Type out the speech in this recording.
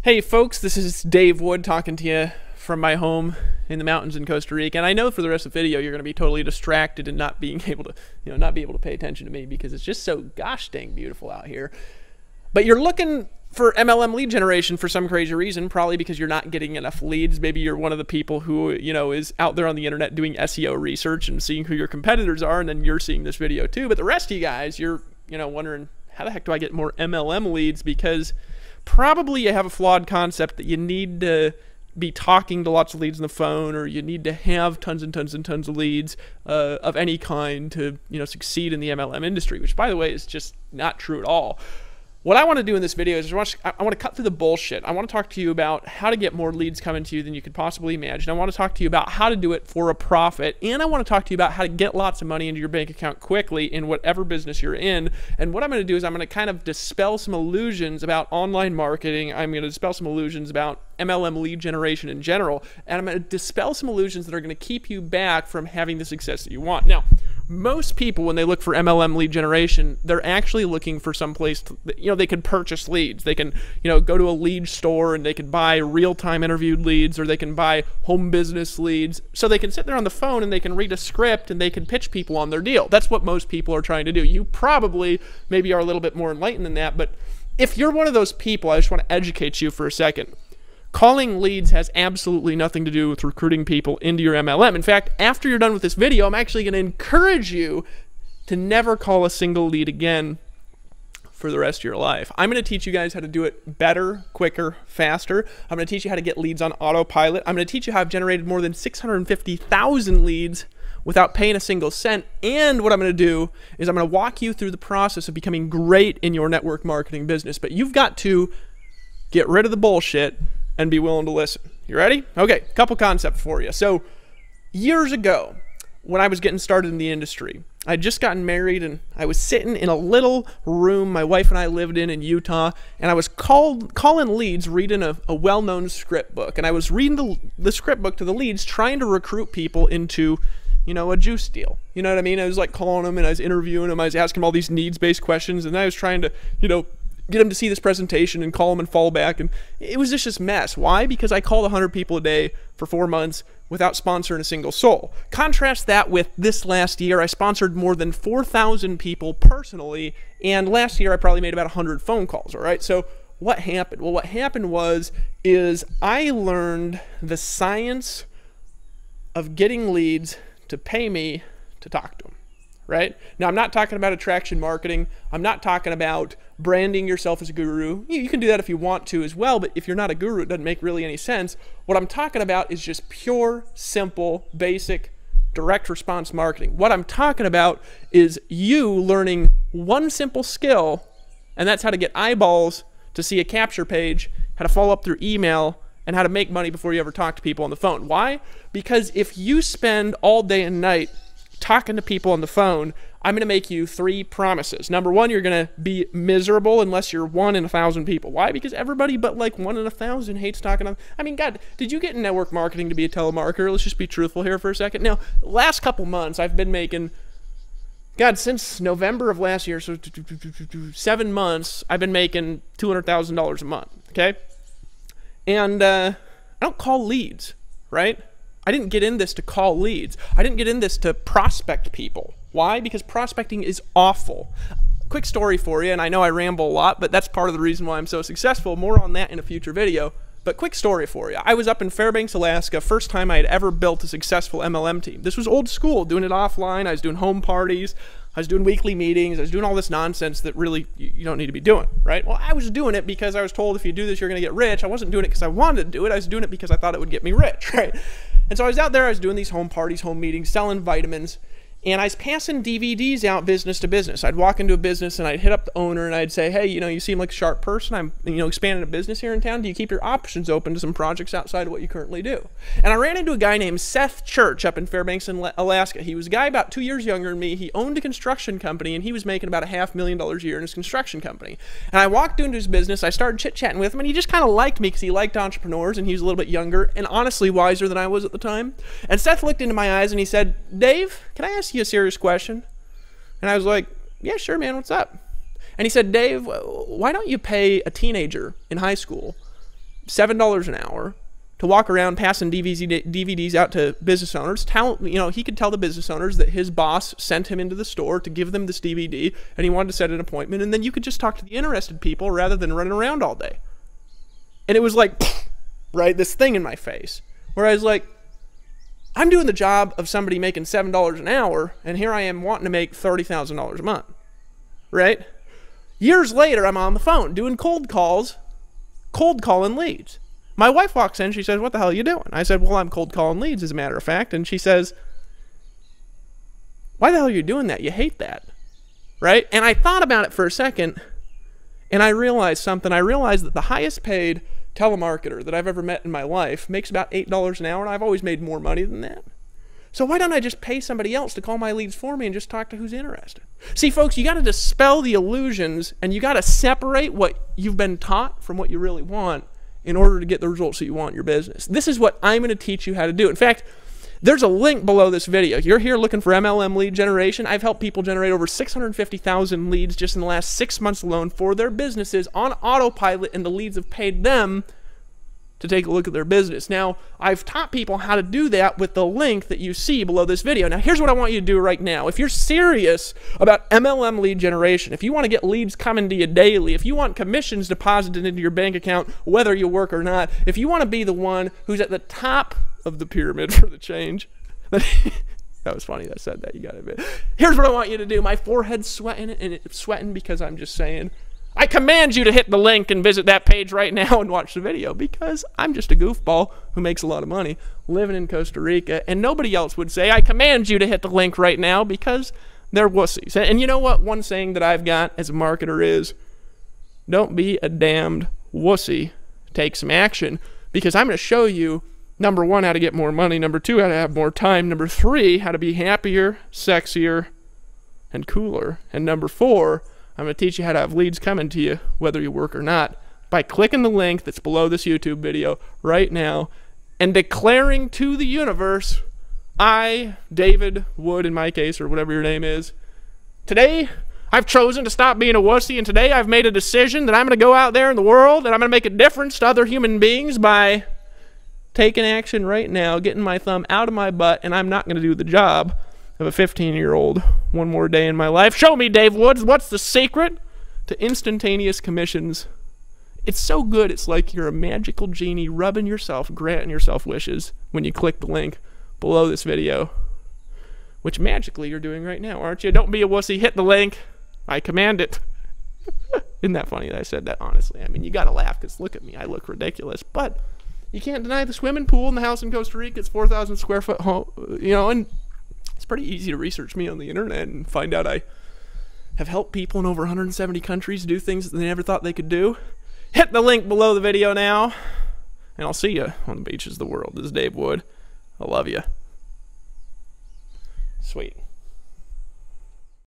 Hey folks, this is Dave Wood talking to you from my home in the mountains in Costa Rica. And I know for the rest of the video you're going to be totally distracted and not being able to, not be able to pay attention to me because it's just so gosh dang beautiful out here. But you're looking for MLM lead generation for some crazy reason, probably because you're not getting enough leads. Maybe you're one of the people who, is out there on the internet doing SEO research and seeing who your competitors are, and then you're seeing this video too. But the rest of you guys, you're, wondering, how the heck do I get more MLM leads? Because probably you have a flawed concept that you need to be talking to lots of leads on the phone, or you need to have tons and tons and tons of leads of any kind to, succeed in the MLM industry, which, by the way, is just not true at all. What I want to do in this video is I want to cut through the bullshit. I want to talk to you about how to get more leads coming to you than you could possibly imagine. I want to talk to you about how to do it for a profit. And I want to talk to you about how to get lots of money into your bank account quickly in whatever business you're in. And what I'm going to do is I'm going to kind of dispel some illusions about online marketing. I'm going to dispel some illusions about MLM lead generation in general. And I'm going to dispel some illusions that are going to keep you back from having the success that you want. Now, most people, when they look for MLM lead generation, they're actually looking for some place to, they can purchase leads. They can, go to a lead store and they can buy real-time interviewed leads, or they can buy home business leads. So they can sit there on the phone and they can read a script and they can pitch people on their deal. That's what most people are trying to do. You probably maybe are a little bit more enlightened than that, but if you're one of those people, I just want to educate you for a second. Calling leads has absolutely nothing to do with recruiting people into your MLM. In fact, after you're done with this video, I'm actually going to encourage you to never call a single lead again for the rest of your life. I'm going to teach you guys how to do it better, quicker, faster. I'm going to teach you how to get leads on autopilot. I'm going to teach you how I've generated more than 650,000 leads without paying a single cent. And what I'm going to do is I'm going to walk you through the process of becoming great in your network marketing business. But you've got to get rid of the bullshit and be willing to listen. You ready? Okay, couple concepts for you. So years ago, when I was getting started in the industry, I'd just gotten married and I was sitting in a little room my wife and I lived in Utah, and I was calling leads, reading a well-known script book. And I was reading the script book to the leads, trying to recruit people into, a juice deal. You know what I mean? I was like calling them and I was interviewing them. I was asking them all these needs-based questions, and I was trying to, get them to see this presentation and call them and fall back. And it was just this mess. Why? Because I called 100 people a day for 4 months without sponsoring a single soul. Contrast that with this last year. I sponsored more than 4,000 people personally, and last year I probably made about 100 phone calls, all right? So what happened? Well, what happened is I learned the science of getting leads to pay me to talk to them. Right? Now, I'm not talking about attraction marketing. I'm not talking about branding yourself as a guru. You can do that if you want to as well, but if you're not a guru, it doesn't make really any sense. What I'm talking about is just pure, simple, basic, direct response marketing. What I'm talking about is you learning one simple skill, and that's how to get eyeballs to see a capture page, how to follow up through email, and how to make money before you ever talk to people on the phone. Why? Because if you spend all day and night talking to people on the phone, I'm going to make you 3 promises. Number 1, you're going to be miserable unless you're 1 in 1,000 people. Why? Because everybody but like 1 in 1,000 hates talking on. I mean, God, did you get in network marketing to be a telemarketer? Let's just be truthful here for a second. Now, last couple months, I've been making, God, since November of last year, so 7 months, I've been making $200,000 a month, okay? And I don't call leads, right? I didn't get in this to call leads. I didn't get in this to prospect people. Why? Because prospecting is awful. Quick story for you, and I know I ramble a lot, but that's part of the reason why I'm so successful. More on that in a future video. But quick story for you. I was up in Fairbanks, Alaska, first time I had ever built a successful MLM team. This was old school, doing it offline. I was doing home parties. I was doing weekly meetings. I was doing all this nonsense that really you don't need to be doing, right? Well, I was doing it because I was told if you do this, you're going to get rich. I wasn't doing it because I wanted to do it. I was doing it because I thought it would get me rich, right? And so I was out there, I was doing these home parties, home meetings, selling vitamins, and I was passing DVDs out business to business. I'd walk into a business and I'd hit up the owner and I'd say, hey, you seem like a sharp person. I'm, expanding a business here in town. Do you keep your options open to some projects outside of what you currently do? And I ran into a guy named Seth Church up in Fairbanks, Alaska. He was a guy about 2 years younger than me. He owned a construction company and he was making about $500,000 a year in his construction company. And I walked into his business, I started chit-chatting with him, and he just kind of liked me because he liked entrepreneurs and he was a little bit younger and honestly wiser than I was at the time. And Seth looked into my eyes and he said, Dave, can I ask you a serious question? And I was like, yeah, sure, man, what's up? And he said, Dave, why don't you pay a teenager in high school $7 an hour to walk around passing DVDs out to business owners. He could tell the business owners that his boss sent him into the store to give them this DVD, and he wanted to set an appointment, and then you could just talk to the interested people rather than running around all day. And it was like, right, this thing in my face, where I was like, I'm doing the job of somebody making $7 an hour, and here I am wanting to make $30,000 a month, right? Years later, I'm on the phone doing cold calling leads. My wife walks in, she says, what the hell are you doing? I said, well, I'm cold calling leads, as a matter of fact. And she says, why the hell are you doing that? You hate that, right? And I thought about it for a second, and I realized something. I realized that the highest paid telemarketer that I've ever met in my life makes about $8 an hour, and I've always made more money than that. So why don't I just pay somebody else to call my leads for me and just talk to who's interested? See, folks, you got to dispel the illusions, and you got to separate what you've been taught from what you really want in order to get the results that you want in your business. This is what I'm going to teach you how to do. In fact, there's a link below this video. You're here looking for MLM lead generation. I've helped people generate over 650,000 leads just in the last 6 months alone for their businesses on autopilot, and the leads have paid them to take a look at their business. Now, I've taught people how to do that with the link that you see below this video. Now, here's what I want you to do right now. If you're serious about MLM lead generation, if you want to get leads coming to you daily, if you want commissions deposited into your bank account, whether you work or not, if you want to be the one who's at the top of the pyramid for the change, that was funny that I said that, you gotta admit. Here's what I want you to do. My forehead's sweating, and it's sweating because I'm just saying, I command you to hit the link and visit that page right now and watch the video, because I'm just a goofball who makes a lot of money living in Costa Rica, and nobody else would say, I command you to hit the link right now, because they're wussies. And you know what? One saying that I've got as a marketer is, don't be a damned wussy. Take some action, because I'm going to show you, number one, how to get more money, number two, how to have more time, number three, how to be happier, sexier, and cooler, and number four, I'm going to teach you how to have leads coming to you, whether you work or not, by clicking the link that's below this YouTube video right now and declaring to the universe, I, David Wood in my case, or whatever your name is, today I've chosen to stop being a wussy, and today I've made a decision that I'm going to go out there in the world and I'm going to make a difference to other human beings by taking action right now, getting my thumb out of my butt, and I'm not going to do the job of a 15-year-old one more day in my life. Show me, Dave Woods, what's the secret to instantaneous commissions? It's so good, it's like you're a magical genie rubbing yourself, granting yourself wishes when you click the link below this video, which magically you're doing right now, aren't you? Don't be a wussy, hit the link. I command it. Isn't that funny that I said that, honestly? I mean, you gotta laugh, because look at me, I look ridiculous, but you can't deny the swimming pool in the house in Costa Rica. It's 4,000 square foot home, and it's pretty easy to research me on the internet and find out I have helped people in over 170 countries do things that they never thought they could do. Hit the link below the video now, and I'll see you on the beaches of the world. This is Dave Wood. I love you. Sweet.